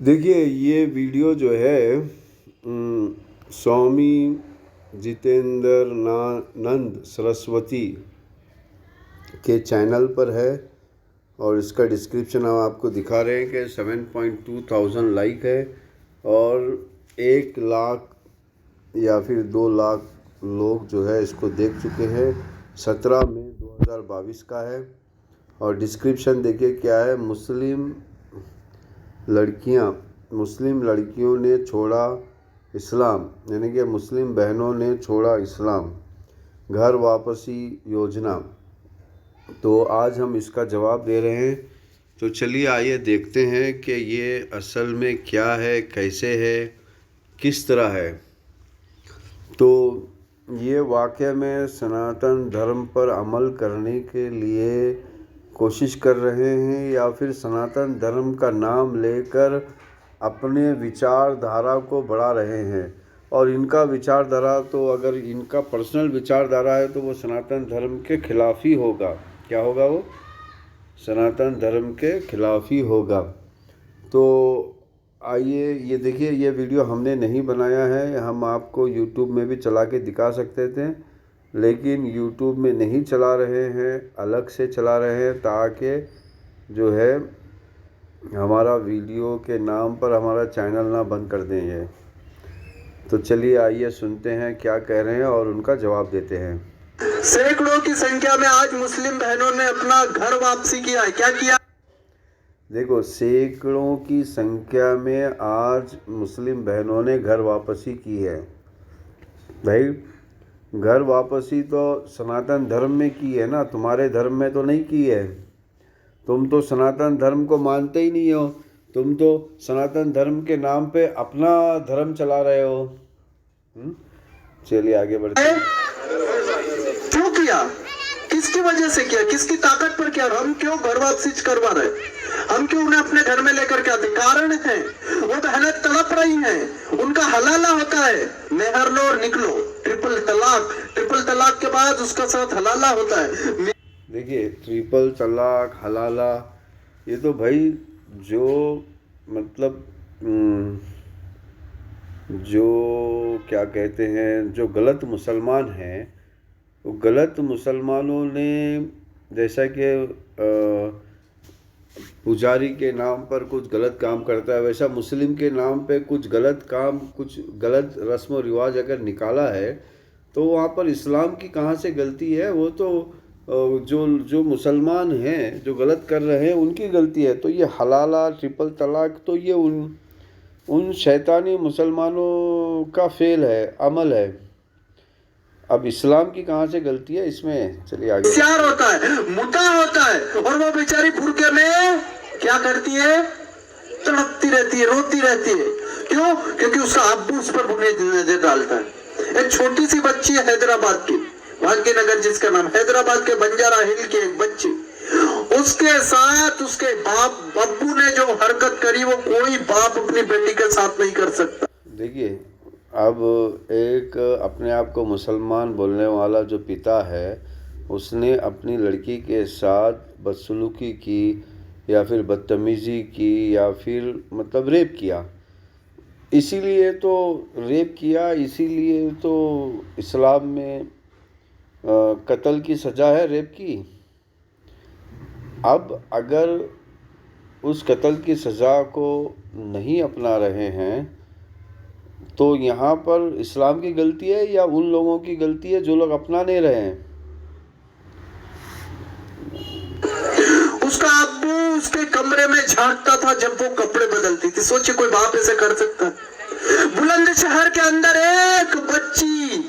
देखिए ये वीडियो जो है स्वामी जितेंद्र नंद सरस्वती के चैनल पर है और इसका डिस्क्रिप्शन हम आपको दिखा रहे हैं कि 7.2 थाउजेंड लाइक है और 1 लाख या फिर 2 लाख लोग जो है इसको देख चुके हैं। 17 मई 2022 का है और डिस्क्रिप्शन देखिए क्या है। मुस्लिम लड़कियों ने छोड़ा इस्लाम, यानी कि मुस्लिम बहनों ने छोड़ा इस्लाम, घर वापसी योजना। तो आज हम इसका जवाब दे रहे हैं। तो चलिए आइए देखते हैं कि ये असल में क्या है, कैसे है, किस तरह है। तो ये वाक़ई में सनातन धर्म पर अमल करने के लिए कोशिश कर रहे हैं या फिर सनातन धर्म का नाम लेकर अपने विचारधारा को बढ़ा रहे हैं। और इनका विचारधारा तो अगर इनका पर्सनल विचारधारा है तो वो सनातन धर्म के खिलाफ ही होगा। क्या होगा? वो सनातन धर्म के खिलाफ ही होगा। तो आइए ये देखिए, ये वीडियो हमने नहीं बनाया है, हम आपको यूट्यूब में भी चला के दिखा सकते थे, लेकिन यूट्यूब में नहीं चला रहे हैं, अलग से चला रहे हैं ताकि जो है हमारा वीडियो के नाम पर हमारा चैनल ना बंद कर दें ये। तो चलिए आइए सुनते हैं क्या कह रहे हैं और उनका जवाब देते हैं। सैकड़ों की संख्या में आज मुस्लिम बहनों ने अपना घर वापसी किया है। क्या किया? देखो, सैकड़ों की संख्या में आज मुस्लिम बहनों ने घर वापसी की है। भाई, घर वापसी तो सनातन धर्म में की है ना, तुम्हारे धर्म में तो नहीं की है। तुम तो सनातन धर्म को मानते ही नहीं हो, तुम तो सनातन धर्म के नाम पे अपना धर्म चला रहे हो। चलिए आगे बढ़ते हैं। क्यों किया? किसकी वजह से किया? किसकी ताकत पर किया? हम क्यों घर वापसी करवा रहे? हम क्यों उन्हें अपने घर में लेकर के आते? कारण है, वो बहनें तड़प रही हैं, उनका हलाला होता है। मेहर लो और निकलो, ट्रिपल तलाक के बाद उसका साथ हलाला होता है। देखिए, ट्रिपल तलाक, हलाला, ये तो भाई जो मतलब जो क्या कहते हैं, जो गलत मुसलमान हैं, वो गलत मुसलमानों ने, जैसा कि पुजारी के नाम पर कुछ गलत काम करता है, वैसा मुस्लिम के नाम पे कुछ गलत काम, कुछ गलत रस्म और रिवाज अगर निकाला है तो वहाँ पर इस्लाम की कहाँ से गलती है? वो तो जो मुसलमान हैं, जो गलत कर रहे हैं, उनकी गलती है। तो ये हलाला, ट्रिपल तलाक तो ये उन शैतानी मुसलमानों का फेल है, अमल है। अब इस्लाम की कहाँ से गलती है इसमें? चलिए आगे। प्यार होता है, मुद्दा होता है, और वो बेचारी भूखे में क्या करती है? तड़पती रहती है, रोती रहती है। क्यों? क्योंकि उसका अब्बू उस पर बुरे नजर डालता है। एक छोटी सी बच्ची है हैदराबाद की, भाग्यनगर जिसका नाम, हैदराबाद के बंजारा हिल की एक बच्ची, उसके साथ उसके बाप अब्बू ने जो हरकत करी वो कोई बाप अपनी बेटी के साथ नहीं कर सकता। देखिए, अब एक अपने आप को मुसलमान बोलने वाला जो पिता है, उसने अपनी लड़की के साथ बदसलूकी की या फिर बदतमीज़ी की या फिर मतलब रेप किया। इसीलिए तो रेप किया, इसीलिए तो इस्लाम में कत्ल की सज़ा है रेप की। अब अगर उस कत्ल की सज़ा को नहीं अपना रहे हैं तो यहाँ पर इस्लाम की गलती है या उन लोगों की गलती है जो लोग अपना नहीं रहे हैं? उसका अब्बू उसके कमरे में झांकता था जब वो कपड़े बदलती थी। सोचिए कोई बाप ऐसे कर सकता है? बुलंदशहर के अंदर एक बच्ची,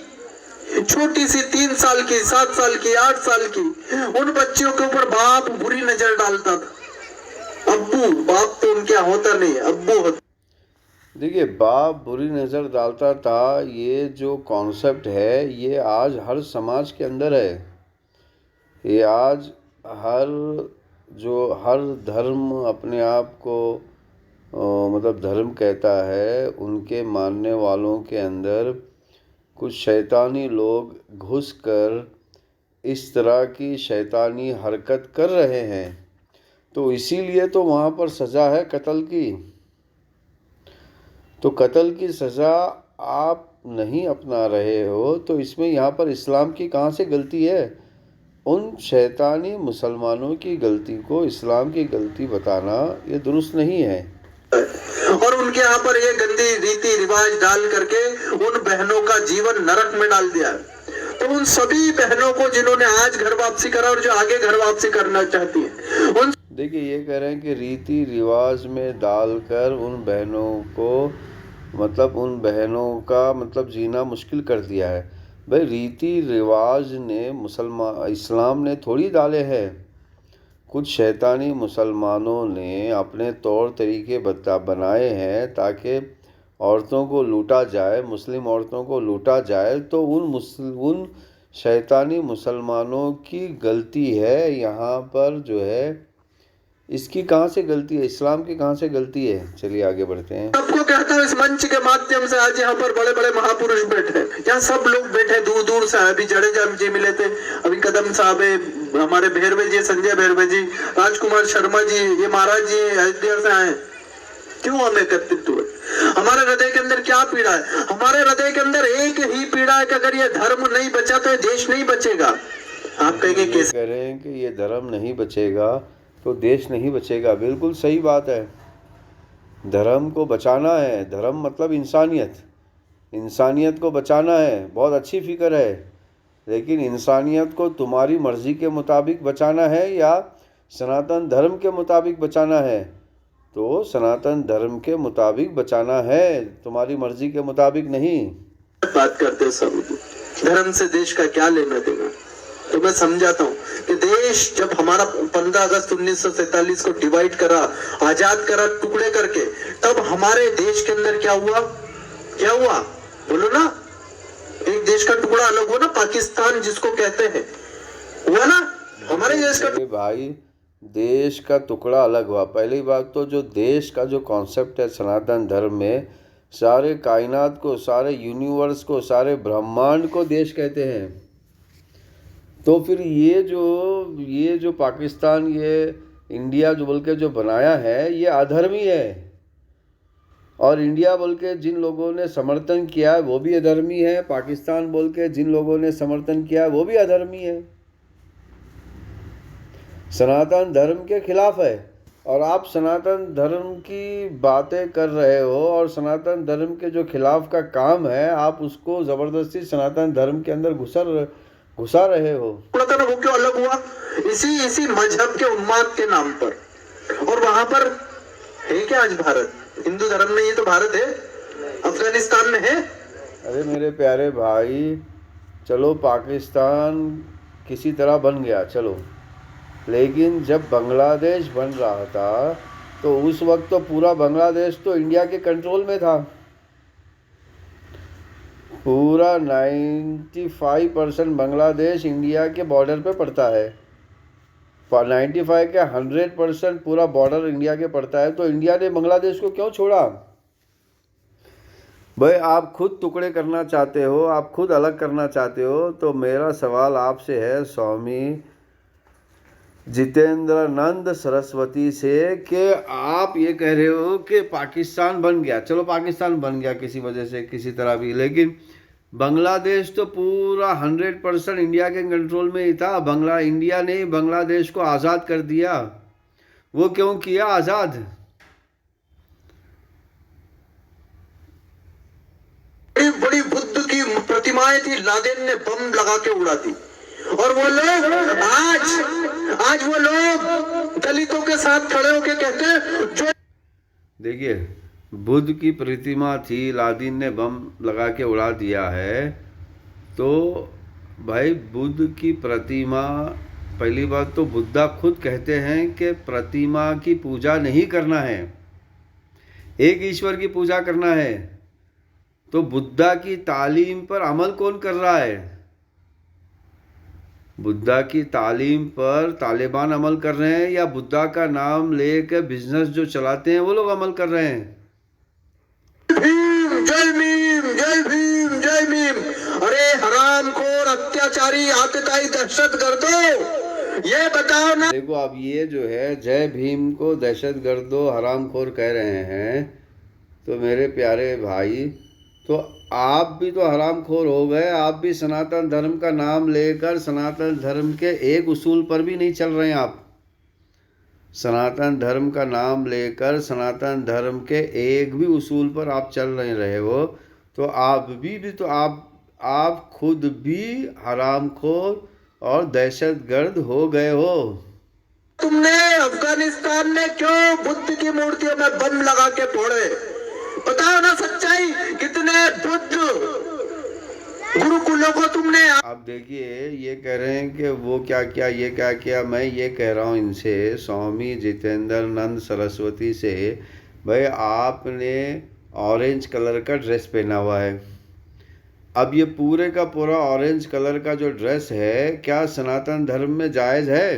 छोटी सी 3 साल की, 7 साल की, 8 साल की, उन बच्चियों के ऊपर बाप बुरी नजर डालता था। अब्बू, बाप तो उनके होता नहीं, अब्बू होता। देखिए, बाप बुरी नज़र डालता था, ये जो कॉन्सेप्ट है ये आज हर समाज के अंदर है। ये आज हर धर्म अपने आप को मतलब धर्म कहता है, उनके मानने वालों के अंदर कुछ शैतानी लोग घुसकर इस तरह की शैतानी हरकत कर रहे हैं। तो इसीलिए तो वहाँ पर सज़ा है कत्ल की। तो कत्ल की सज़ा आप नहीं अपना रहे हो, तो इसमें यहाँ पर इस्लाम की कहाँ से गलती है? उन शैतानी मुसलमानों की गलती को इस्लाम की गलती बताना ये दुरुस्त नहीं है। और उनके यहाँ पर ये गंदी रीति रिवाज डाल करके उन बहनों का जीवन नरक में डाल दिया। तो उन सभी बहनों को जिन्होंने आज घर वापसी करा और जो आगे घर वापसी करना चाहती है, उन देखिए ये कह रहे हैं कि रीति रिवाज में डालकर उन बहनों को मतलब उन बहनों का मतलब जीना मुश्किल कर दिया है। भाई रीति रिवाज ने इस्लाम ने थोड़ी डाले हैं। कुछ शैतानी मुसलमानों ने अपने तौर तरीके बनाए हैं ताकि औरतों को लूटा जाए, मुस्लिम औरतों को लूटा जाए। तो उन शैतानी मुसलमानों की गलती है यहाँ पर जो है। इसकी कहाँ से गलती है? इस्लाम की कहाँ से गलती है? चलिए आगे बढ़ते हैं। सबको कहता हूँ इस मंच के माध्यम से, आज यहाँ पर बड़े बड़े महापुरुष बैठे, यहाँ सब लोग बैठे दूर दूर से। अभी जडेजा जी मिले थे, अभी कदम साहब है, हमारे भैरवे जी, संजय भैरवे जी, राजकुमार शर्मा जी, ये महाराज जी अयोध्या से आए। क्यों हम एकत्रित हुए? हमारे हृदय के अंदर क्या पीड़ा है? हमारे हृदय के अंदर एक ही पीड़ा है कि अगर ये धर्म नहीं बचा तो ये देश नहीं बचेगा। आप कहेंगे कैसे? कह रहे हैं कि ये धर्म नहीं बचेगा तो देश नहीं बचेगा। बिल्कुल सही बात है। धर्म को बचाना है। धर्म मतलब इंसानियत, इंसानियत को बचाना है। बहुत अच्छी फिक्र है, लेकिन इंसानियत को तुम्हारी मर्ज़ी के मुताबिक बचाना है या सनातन धर्म के मुताबिक बचाना है? तो सनातन धर्म के मुताबिक बचाना है, तुम्हारी मर्ज़ी के मुताबिक नहीं। बात करते सब धर्म से देश का क्या लेना देना? तो मैं समझाता हूँ कि देश जब हमारा 15 अगस्त 1947 को डिवाइड करा, आजाद करा टुकड़े करके, तब हमारे देश के अंदर क्या हुआ? क्या हुआ बोलो ना? एक देश का टुकड़ा अलग हुआ ना, पाकिस्तान जिसको कहते हैं, हुआ ना हमारे देश का। भाई देश का टुकड़ा अलग हुआ। पहली बात तो जो देश का जो कॉन्सेप्ट है सनातन धर्म में, सारे कायनात को, सारे यूनिवर्स को, सारे ब्रह्मांड को देश कहते हैं। तो फिर ये जो पाकिस्तान, ये इंडिया जो बोल के जो बनाया है, ये अधर्मी है। और इंडिया बोल के जिन लोगों ने समर्थन किया है वो भी अधर्मी है। पाकिस्तान बोल के जिन लोगों ने समर्थन किया है वो भी अधर्मी है। सनातन धर्म के खिलाफ है। और आप सनातन धर्म की बातें कर रहे हो और सनातन धर्म के जो खिलाफ का काम है, आप उसको ज़बरदस्ती सनातन धर्म के अंदर घुसा रहे हो। वो क्यों अलग हुआ? इसी मजहब के उन्माद के नाम पर। और वहां पर है क्या आज भारत? हिंदू धर्म में ये तो भारत है, अफगानिस्तान में है। अरे मेरे प्यारे भाई, चलो पाकिस्तान किसी तरह बन गया, चलो, लेकिन जब बांग्लादेश बन रहा था तो उस वक्त तो पूरा बांग्लादेश तो इंडिया के कंट्रोल में था। पूरा 95% बांग्लादेश इंडिया के बॉर्डर पे पड़ता है। 95 के 100% पूरा बॉर्डर इंडिया के पड़ता है। तो इंडिया ने बांग्लादेश को क्यों छोड़ा? भाई आप खुद टुकड़े करना चाहते हो, आप खुद अलग करना चाहते हो। तो मेरा सवाल आपसे है स्वामी जितेंद्रानंद सरस्वती से, कि आप ये कह रहे हो कि पाकिस्तान बन गया, चलो पाकिस्तान बन गया किसी वजह से, किसी तरह भी, लेकिन बांग्लादेश तो पूरा 100% इंडिया के कंट्रोल में ही था। इंडिया ने बांग्लादेश को आज़ाद कर दिया। वो क्यों किया आज़ाद? बड़ी बुद्ध की प्रतिमाएं थी, लादेन ने बम लगा के उड़ा दी। और वो लोग आज वो लोग दलितों के साथ खड़े होकर कहते हैं जो, देखिए बुद्ध की प्रतिमा थी, लादेन ने बम लगा के उड़ा दिया है। तो भाई बुद्ध की प्रतिमा, पहली बात तो बुद्धा खुद कहते हैं कि प्रतिमा की पूजा नहीं करना है, एक ईश्वर की पूजा करना है। तो बुद्धा की तालीम पर अमल कौन कर रहा है? बुद्धा की तालीम पर तालिबान अमल कर रहे हैं या बुद्धा का नाम लेकर बिजनेस जो चलाते हैं वो लोग अमल कर रहे हैं? जय भीम, जय भीम, जय भीम। अरे हरामखोर, अत्याचारी, आतताई, दहशतगर्दों, ये बताओ ना। देखो अब ये जो है जय भीम को दहशतगर्दों, हरामखोर कह रहे हैं, तो मेरे प्यारे भाई, तो आप भी तो हरामखोर हो गए। आप भी सनातन धर्म का नाम लेकर सनातन धर्म के एक उसूल पर भी नहीं चल रहे हैं। आप सनातन धर्म का नाम लेकर सनातन धर्म के एक भी उसूल पर आप चल नहीं रहे हो, तो तो आप खुद भी हरामखोर और दहशतगर्द हो गए हो। तुमने अफगानिस्तान में क्यों बुद्ध की मूर्तियों में बम लगा के फोड़े? बताओ ना सच्चाई, कितने बुद्ध गुरुकुलों को तुमने। आप देखिए, ये कह रहे हैं कि वो क्या किया, ये क्या किया। मैं ये कह रहा हूँ इनसे, स्वामी जितेंद्रानंद सरस्वती से, भाई आपने ऑरेंज कलर का ड्रेस पहना हुआ है। अब ये पूरे का पूरा ऑरेंज कलर का जो ड्रेस है, क्या सनातन धर्म में जायज़ है?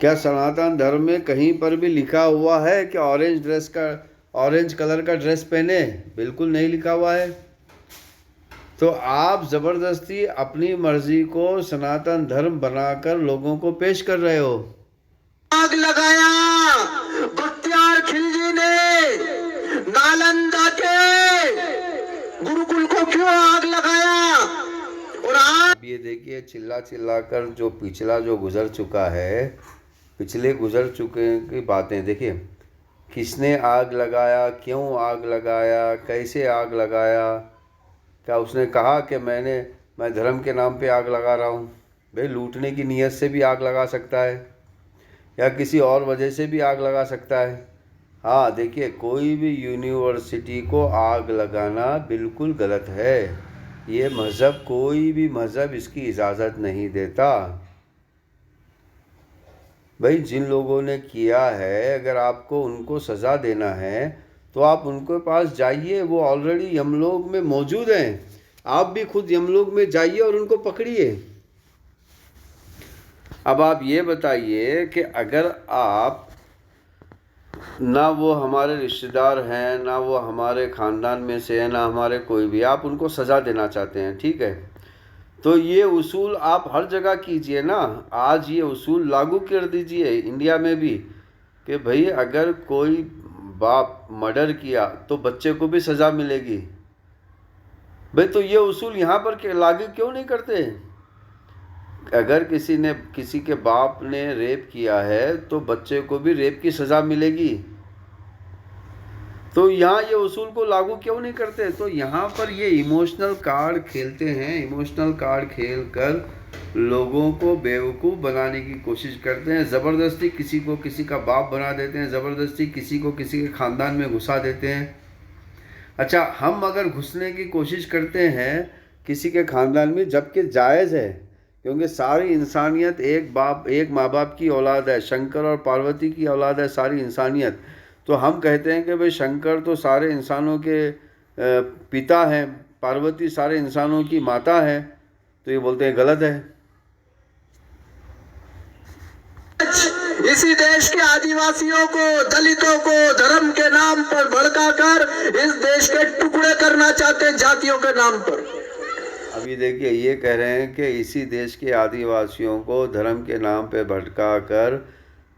क्या सनातन धर्म में कहीं पर भी लिखा हुआ है कि ऑरेंज कलर का ड्रेस पहने? बिल्कुल नहीं लिखा हुआ है। तो आप ज़बरदस्ती अपनी मर्जी को सनातन धर्म बनाकर लोगों को पेश कर रहे हो। आग लगाया बख्तियार खिलजी ने नालंदा के गुरुकुल को, क्यों आग लगाया? और अब ये देखिए, चिल्ला चिल्ला कर जो पिछला जो गुजर चुका है, पिछले गुजर चुके की बातें देखिए। किसने आग लगाया, क्यों आग लगाया, कैसे आग लगाया? क्या उसने कहा कि मैं धर्म के नाम पे आग लगा रहा हूँ? भाई लूटने की नीयत से भी आग लगा सकता है, या किसी और वजह से भी आग लगा सकता है। हाँ देखिए, कोई भी यूनिवर्सिटी को आग लगाना बिल्कुल गलत है। ये मज़हब, कोई भी मज़हब इसकी इजाज़त नहीं देता। भाई जिन लोगों ने किया है, अगर आपको उनको सज़ा देना है तो आप उनके पास जाइए, वो ऑलरेडी यमलोक में मौजूद हैं। आप भी खुद यमलोक में जाइए और उनको पकड़िए। अब आप ये बताइए कि अगर आप, ना वो हमारे रिश्तेदार हैं, ना वो हमारे ख़ानदान में से हैं, ना हमारे कोई भी, आप उनको सज़ा देना चाहते हैं, ठीक है, तो ये उसूल आप हर जगह कीजिए ना। आज ये उसूल लागू कर दीजिए इंडिया में भी, कि भाई अगर कोई बाप मर्डर किया तो बच्चे को भी सज़ा मिलेगी। भाई तो ये उसूल यहाँ पर लागू क्यों नहीं करते? अगर किसी के बाप ने रेप किया है तो बच्चे को भी रेप की सज़ा मिलेगी। तो यहाँ ये उसूल को लागू क्यों नहीं करते? तो यहाँ पर ये इमोशनल कार्ड खेलते हैं। इमोशनल कार्ड खेल कर लोगों को बेवकूफ़ बनाने की कोशिश करते हैं। ज़बरदस्ती किसी को किसी का बाप बना देते हैं, ज़बरदस्ती किसी को किसी के ख़ानदान में घुसा देते हैं। अच्छा, हम अगर घुसने की कोशिश करते हैं किसी के ख़ानदान में, जबकि जायज़ है, क्योंकि सारी इंसानियत एक माँ बाप की औलाद है, शंकर और पार्वती की औलाद है सारी इंसानियत। तो हम कहते हैं कि भाई शंकर तो सारे इंसानों के पिता हैं, पार्वती सारे इंसानों की माता है, तो ये बोलते हैं गलत है। इसी देश के आदिवासियों को, दलितों को धर्म के नाम पर भड़काकर इस देश के टुकड़े करना चाहते हैं, जातियों के नाम पर। अभी देखिए, ये कह रहे हैं कि इसी देश के आदिवासियों को धर्म के नाम पे भड़का कर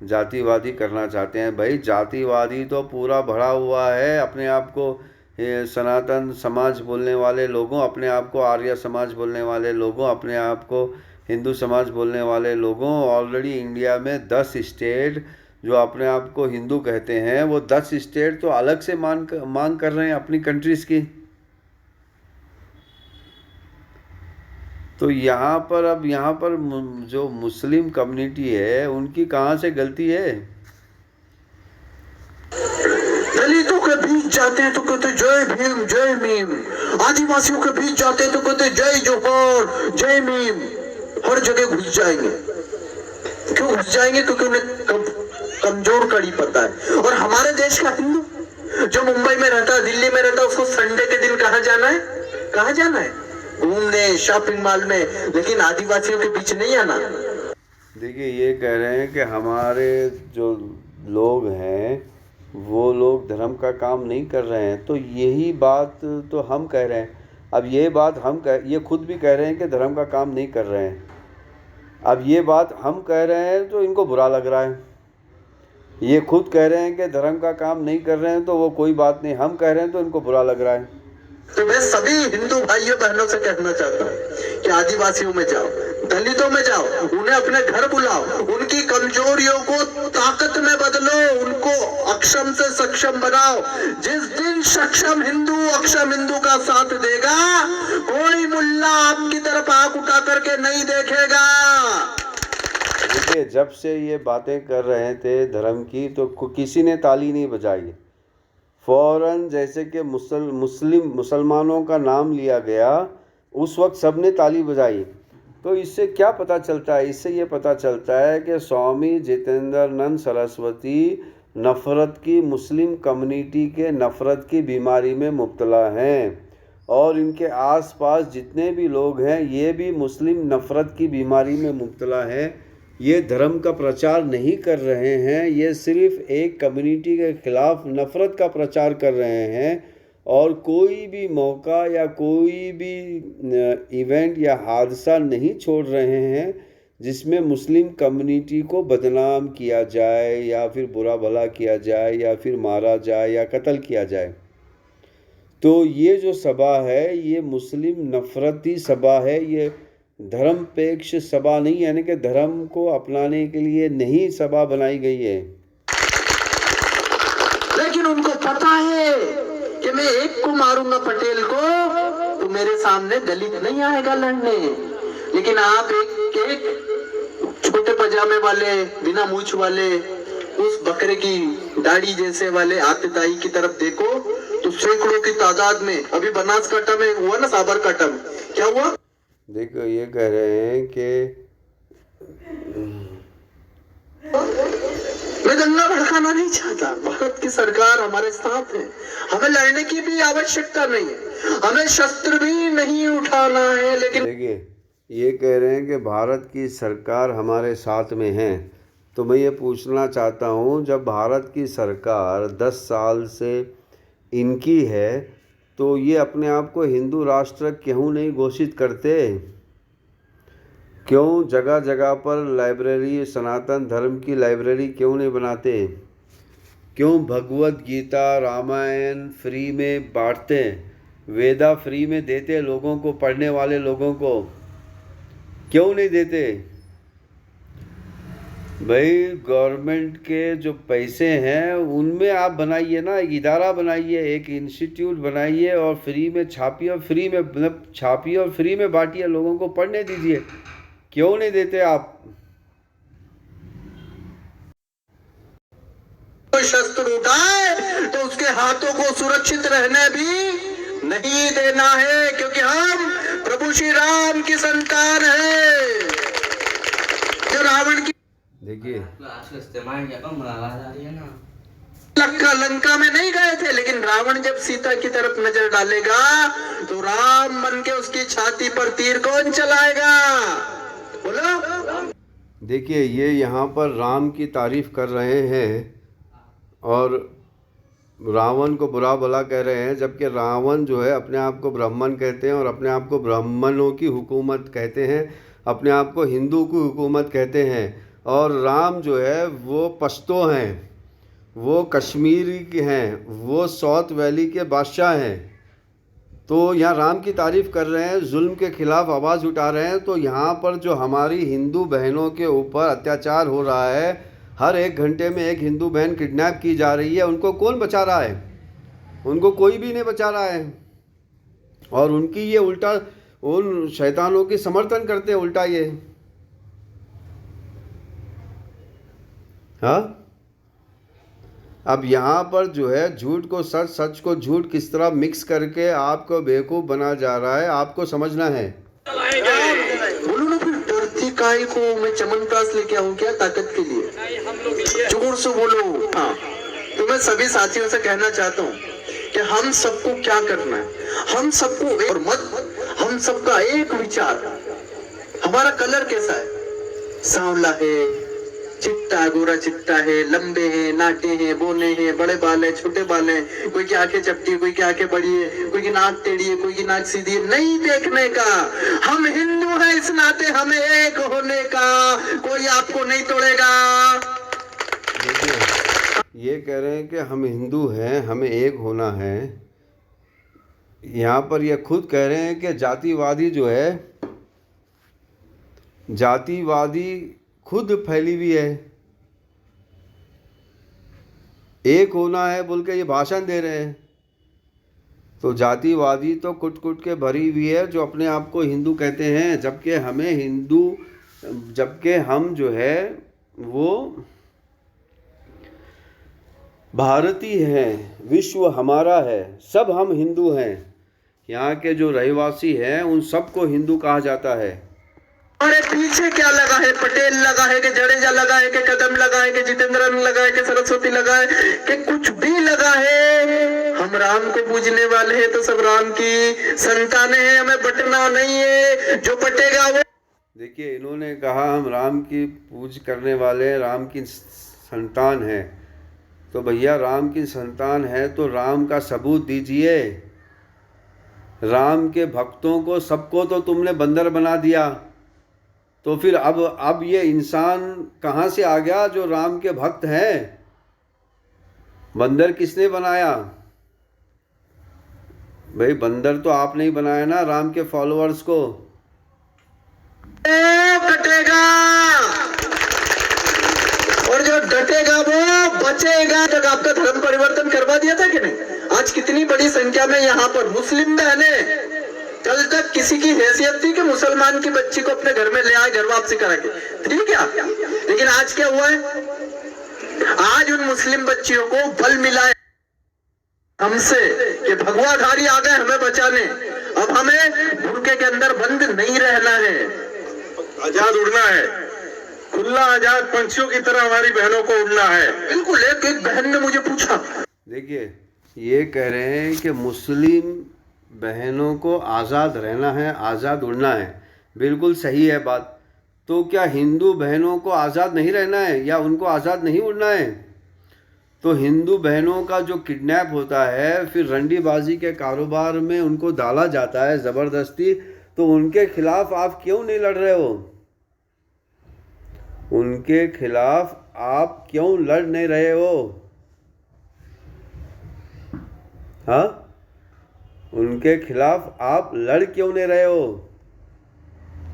जातिवादी करना चाहते हैं। भाई जातिवादी तो पूरा भरा हुआ है। अपने आप को सनातन समाज बोलने वाले लोगों, अपने आप को आर्य समाज बोलने वाले लोगों, अपने आप को हिंदू समाज बोलने वाले लोगों, ऑलरेडी इंडिया में 10 स्टेट जो अपने आप को हिंदू कहते हैं, वो 10 स्टेट तो अलग से मांग कर रहे हैं अपनी कंट्रीज़ की। तो यहाँ पर जो मुस्लिम कम्युनिटी है, उनकी कहाँ से गलती है? दलितों के बीच जाते हैं तो कहते जय भीम जय मीम, आदिवासियों के बीच जाते हैं तो कहते जय जोहर जय मीम। हर जगह घुस जाएंगे। क्यों घुस जाएंगे? क्योंकि उन्हें कमजोर कड़ी पता है। और हमारे देश का हिंदू जो मुंबई में रहता है, दिल्ली में रहता है, उसको संडे के दिन कहाँ जाना है? कहाँ जाना है? घूमने, शॉपिंग मॉल में, लेकिन आदिवासियों के बीच नहीं आना। देखिए, ये कह रहे हैं कि हमारे जो लोग हैं वो लोग धर्म का काम नहीं कर रहे हैं। तो यही बात तो हम कह रहे हैं। अब ये बात ये खुद भी कह रहे हैं कि धर्म का काम नहीं कर रहे हैं। अब ये बात हम कह रहे हैं तो इनको बुरा लग रहा है। ये खुद कह रहे हैं कि धर्म का काम नहीं कर रहे हैं, तो वो कोई बात नहीं, हम कह रहे हैं तो इनको बुरा लग रहा है। तो मैं सभी हिंदू भाइयों बहनों से कहना चाहता हूँ कि आदिवासियों में जाओ, दलितों में जाओ, उन्हें अपने घर बुलाओ, उनकी कमजोरियों को ताकत में बदलो, उनको अक्षम से सक्षम बनाओ। जिस दिन सक्षम हिंदू अक्षम हिंदू का साथ देगा, कोई मुल्ला आपकी तरफ आंख उठा करके नहीं देखेगा। देखिए, जब से ये बातें कर रहे थे धर्म की, तो किसी ने ताली नहीं बजाई। फौरन जैसे कि मुसलमानों का नाम लिया गया, उस वक्त सबने ताली बजाई। तो इससे क्या पता चलता है? इससे ये पता चलता है कि स्वामी जितेंद्रानंद सरस्वती नफ़रत की, मुस्लिम कम्युनिटी के नफ़रत की बीमारी में मुब्तला हैं, और इनके आसपास जितने भी लोग हैं ये भी मुस्लिम नफ़रत की बीमारी में मुब्तला हैं। ये धर्म का प्रचार नहीं कर रहे हैं, ये सिर्फ़ एक कम्युनिटी के ख़िलाफ़ नफ़रत का प्रचार कर रहे हैं, और कोई भी मौका या कोई भी इवेंट या हादसा नहीं छोड़ रहे हैं जिसमें मुस्लिम कम्युनिटी को बदनाम किया जाए, या फिर बुरा भला किया जाए, या फिर मारा जाए, या कत्ल किया जाए। तो ये जो सभा है ये मुस्लिम नफ़रती सभा है, ये धर्मपेक्ष सभा नहीं, यानी कि धर्म को अपनाने के लिए नहीं सभा बनाई गई है। लेकिन उनको पता है कि मैं एक को मारूंगा पटेल को, तो मेरे सामने दलित नहीं आएगा लड़ने। लेकिन आप एक छोटे पजामे वाले, बिना मूछ वाले, उस बकरे की दाढ़ी जैसे वाले आतिताई की तरफ देखो, तो सैकड़ों की तादाद में, अभी बनासकांठा में हुआ ना, साबरकांठा में क्या हुआ? देखो, ये कह रहे हैं कि मैं दंगा भड़काना नहीं चाहता। भारत की सरकार हमारे साथ है, हमें लड़ने की भी आवश्यकता नहीं है, हमें शस्त्र भी नहीं उठाना है। लेकिन देखिए, ये कह रहे हैं कि भारत की सरकार हमारे साथ में है। तो मैं ये पूछना चाहता हूँ, जब भारत की सरकार 10 साल से इनकी है, तो ये अपने आप को हिंदू राष्ट्र क्यों नहीं घोषित करते? क्यों जगह जगह पर लाइब्रेरी, सनातन धर्म की लाइब्रेरी क्यों नहीं बनाते? क्यों भगवत गीता, रामायण फ्री में बांटते, वेदा फ्री में देते लोगों को, पढ़ने वाले लोगों को क्यों नहीं देते? भाई, गवर्नमेंट के जो पैसे हैं उनमें आप बनाइए ना, एक इदारा बनाइए, एक इंस्टीट्यूट बनाइए, और फ्री में छापिए, और फ्री में मतलब छापिए और फ्री में बांटिए, लोगों को पढ़ने दीजिए। क्यों नहीं देते आप? कोई शस्त्र उठाए तो उसके हाथों को सुरक्षित रहने भी नहीं देना है, क्योंकि हम प्रभु श्री राम की संतान है। जो रावण की, देखिए, लंका में नहीं गए थे, लेकिन रावण जब सीता की तरफ नजर डालेगा तो राम बन के उसकी छाती पर तीर कौन चलाएगा? बोलो। देखिए, ये यहाँ पर राम की तारीफ कर रहे हैं और रावण को बुरा भला कह रहे हैं, जबकि रावण जो है अपने आप को ब्राह्मण कहते हैं, और अपने आप को ब्राह्मणों की हुकूमत कहते हैं, अपने आप को हिंदू की हुकूमत कहते हैं। और राम जो है वो पश्तो हैं, वो कश्मीरी के हैं, वो साउथ वैली के बादशाह हैं। तो यहाँ राम की तारीफ़ कर रहे हैं, जुल्म के ख़िलाफ़ आवाज़ उठा रहे हैं। तो यहाँ पर जो हमारी हिंदू बहनों के ऊपर अत्याचार हो रहा है, हर 1 घंटे में एक हिंदू बहन किडनैप की जा रही है, उनको कौन बचा रहा है? उनको कोई भी नहीं बचा रहा है। और उनकी ये उल्टा, उन शैतानों की समर्थन करते हैं उल्टा ये। हाँ, अब यहाँ पर जो है झूठ को सच, सच को झूठ किस तरह मिक्स करके आपको बेवकूफ़ बना जा रहा है, आपको समझना है। बोलो ना, फिर डरती काय को? मैं चमनप्राश लेके आऊं क्या ताकत के लिए? जोर से बोलो। हाँ, तो मैं सभी साथियों से कहना चाहता हूँ कि हम सबको क्या करना है, हम सबको और मत, हम सबका एक विचार। हमारा कलर कैसा है? सांवला है, चिट्टा गोरा चिट्टा है, लंबे हैं, नाटे हैं, बोने हैं, बड़े बाल है, छोटे बाल है, कोई की आंखें चपटी है, कोई की आंखें बड़ी है, कोई की नाक टेढ़ी है, कोई की नाक सीधी है, नहीं देखने का। हम हिंदू हैं, इस नाते हमें एक होने का। कोई आपको नहीं तोड़ेगा। ये कह रहे हैं कि हम हिंदू हैं, हमें एक होना है। यहाँ पर ये खुद कह रहे हैं कि जातिवादी जो है, जातिवादी खुद फैली हुई है, एक होना है बोल के ये भाषण दे रहे हैं। तो जातिवादी तो कुट कुट के भरी हुई है जो अपने आप को हिंदू कहते हैं, जबकि हम जो है वो भारतीय हैं, विश्व हमारा है, सब हम हिंदू हैं। यहाँ के जो रहवासी हैं उन सबको हिंदू कहा जाता है। हमारे पीछे क्या लगा है? पटेल लगा है कि जडेजा लगा है कि कदम लगा है कि जितेंद्रन लगा है कि सरस्वती लगा है कि कुछ भी लगा है, हम राम को पूजने वाले हैं तो सब राम की संतानें हैं, हमें बटना नहीं है। जो बटेगा वो, देखिए इन्होंने कहा हम राम की पूज करने वाले, राम की संतान है। तो भैया राम की संतान है तो राम का सबूत दीजिए। राम के भक्तों को सबको तो तुमने बंदर बना दिया, तो फिर अब ये इंसान कहाँ से आ गया जो राम के भक्त हैं? बंदर किसने बनाया? भाई बंदर तो आपने ही बनाया ना राम के फॉलोअर्स को। कटेगा और जो डटेगा वो बचेगा। जब आपका धर्म परिवर्तन करवा दिया था कि नहीं? आज कितनी बड़ी संख्या में यहाँ पर मुस्लिम बहनें, कल तक किसी की हैसियत थी कि मुसलमान की बच्ची को अपने घर में ले आए, घर वापसी करा के, ठीक है। लेकिन आज क्या हुआ है? आज उन मुस्लिम बच्चियों को बल मिला है हमसे कि भगवाधारी आ गए हमें बचाने। अब हमें बुर्के के अंदर बंद नहीं रहना है, आजाद उड़ना है, खुला आजाद पंछियों की तरह हमारी बहनों को उड़ना है। बिल्कुल। एक बहन ने मुझे पूछा, देखिए ये कह रहे हैं कि मुस्लिम बहनों को आज़ाद रहना है, आज़ाद उड़ना है। बिल्कुल सही है बात। तो क्या हिंदू बहनों को आज़ाद नहीं रहना है या उनको आज़ाद नहीं उड़ना है? तो हिंदू बहनों का जो किडनैप होता है, फिर रंडीबाजी के कारोबार में उनको डाला जाता है ज़बरदस्ती, तो उनके खिलाफ आप क्यों नहीं लड़ रहे हो? उनके खिलाफ आप क्यों लड़ नहीं रहे हो? हाँ, उनके खिलाफ आप लड़ क्यों नहीं रहे हो?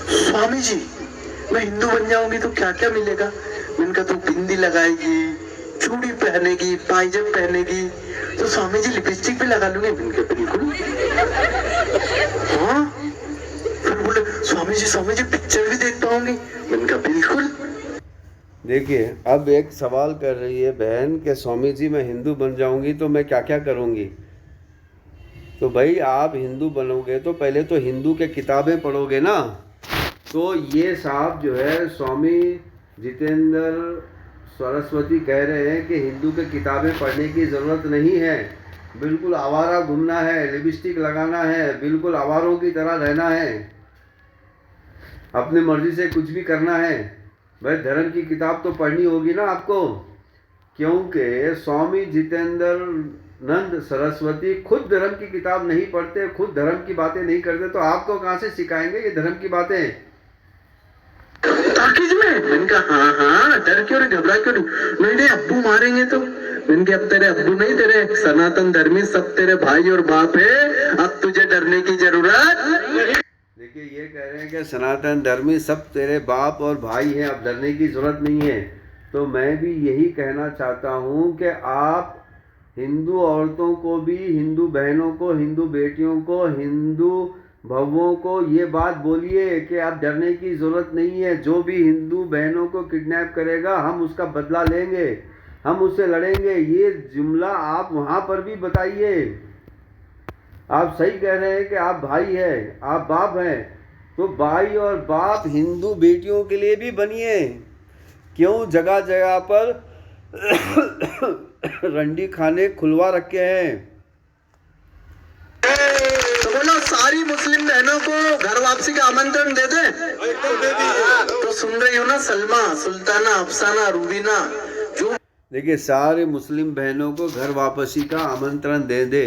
स्वामी जी मैं हिंदू बन जाऊंगी तो क्या क्या मिलेगा? मैंने कहा तो बिंदी लगाएगी, चूड़ी पहनेगी, पायजम पहनेगी, तो स्वामी जी लिपस्टिक भी लगा लूंगी। मैंने कहा बिल्कुल। हाँ, फिर बोले स्वामी जी पिक्चर भी देख पाऊंगी। मैंने कहा बिल्कुल। देखिए अब एक सवाल कर रही है बहन कि स्वामी जी मैं हिंदू बन जाऊंगी तो मैं क्या क्या करूंगी? तो भाई आप हिंदू बनोगे तो पहले तो हिंदू के किताबें पढ़ोगे ना। तो ये साहब जो है स्वामी जितेंद्र सरस्वती कह रहे हैं कि हिंदू के किताबें पढ़ने की ज़रूरत नहीं है, बिल्कुल आवारा घूमना है, लिपस्टिक लगाना है, बिल्कुल आवारों की तरह रहना है, अपनी मर्जी से कुछ भी करना है। भाई धर्म की किताब तो पढ़नी होगी ना आपको, क्योंकि स्वामी जितेंद्र नंद सरस्वती खुद धर्म की किताब नहीं पढ़ते, खुद धर्म की बातें नहीं करते, तो आपको कहाँ से सिखाएंगे ये धर्म की बातें? ताकीज में मैंने कहा हाँ, डर क्यों, घबरा क्यों नहीं अब्बू मारेंगे तो। मैंने कहा अब तेरे अब्बू नहीं, तेरे सनातन धर्मी सब तेरे भाई और बाप है, अब तुझे डरने की जरूरत। देखिए ये कह रहे हैं कि सनातन धर्मी सब तेरे बाप और भाई हैं, अब डरने की ज़रूरत नहीं है। तो मैं भी यही कहना चाहता हूँ कि आप हिंदू औरतों को भी, हिंदू बहनों को, हिंदू बेटियों को, हिंदू भवों को ये बात बोलिए कि आप डरने की ज़रूरत नहीं है। जो भी हिंदू बहनों को किडनैप करेगा हम उसका बदला लेंगे, हम उससे लड़ेंगे। ये जुमला आप वहाँ पर भी बताइए। आप सही कह रहे हैं कि आप भाई हैं, आप बाप हैं, तो भाई और बाप हिंदू बेटियों के लिए भी बनिए। क्यों जगह जगह पर रंडी खाने खुलवा रखे हैं? तो बोलो सारी मुस्लिम बहनों को घर वापसी का आमंत्रण दे दे। तो सुन रही हो ना सलमा, सुल्ताना, अफसाना, रूबीना, जो देखिए सारे मुस्लिम बहनों को घर वापसी का आमंत्रण दे दे।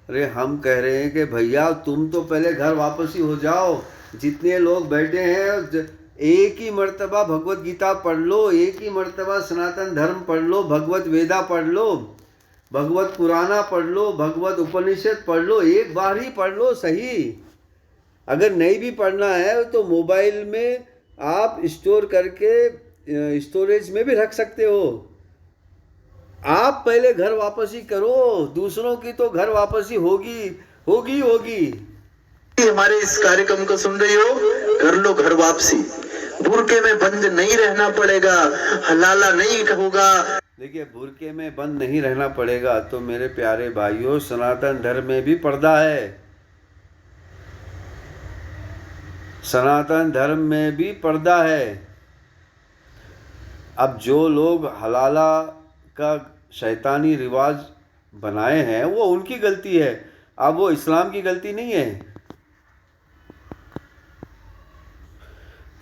अरे हम कह रहे हैं कि भैया तुम तो पहले घर वापसी हो जाओ। जितने लोग बैठे हैं एक ही मर्तबा भगवत गीता पढ़ लो, एक ही मर्तबा सनातन धर्म पढ़ लो, भगवत वेदा पढ़ लो, भगवत पुराना पढ़ लो, भगवत उपनिषद पढ़ लो, एक बार ही पढ़ लो सही। अगर नहीं भी पढ़ना है तो मोबाइल में आप स्टोर करके स्टोरेज में भी रख सकते हो। आप पहले घर वापसी करो, दूसरों की तो घर वापसी होगी होगी होगी। हमारे इस कार्यक्रम को सुन रही हो, कर लो घर वापसी। बुरके में बंद नहीं रहना पड़ेगा, हलाला नहीं होगा। देखिए, बुरके में बंद नहीं रहना पड़ेगा तो मेरे प्यारे भाइयों, सनातन धर्म में भी पर्दा है, सनातन धर्म में भी पर्दा है। अब जो लोग हलाला का शैतानी रिवाज बनाए हैं वो उनकी गलती है, अब वो इस्लाम की गलती नहीं है।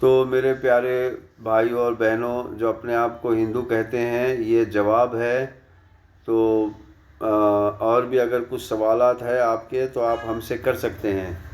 तो मेरे प्यारे भाई और बहनों, जो अपने आप को हिंदू कहते हैं, ये जवाब है। तो और भी अगर कुछ सवालात है आपके तो आप हमसे कर सकते हैं।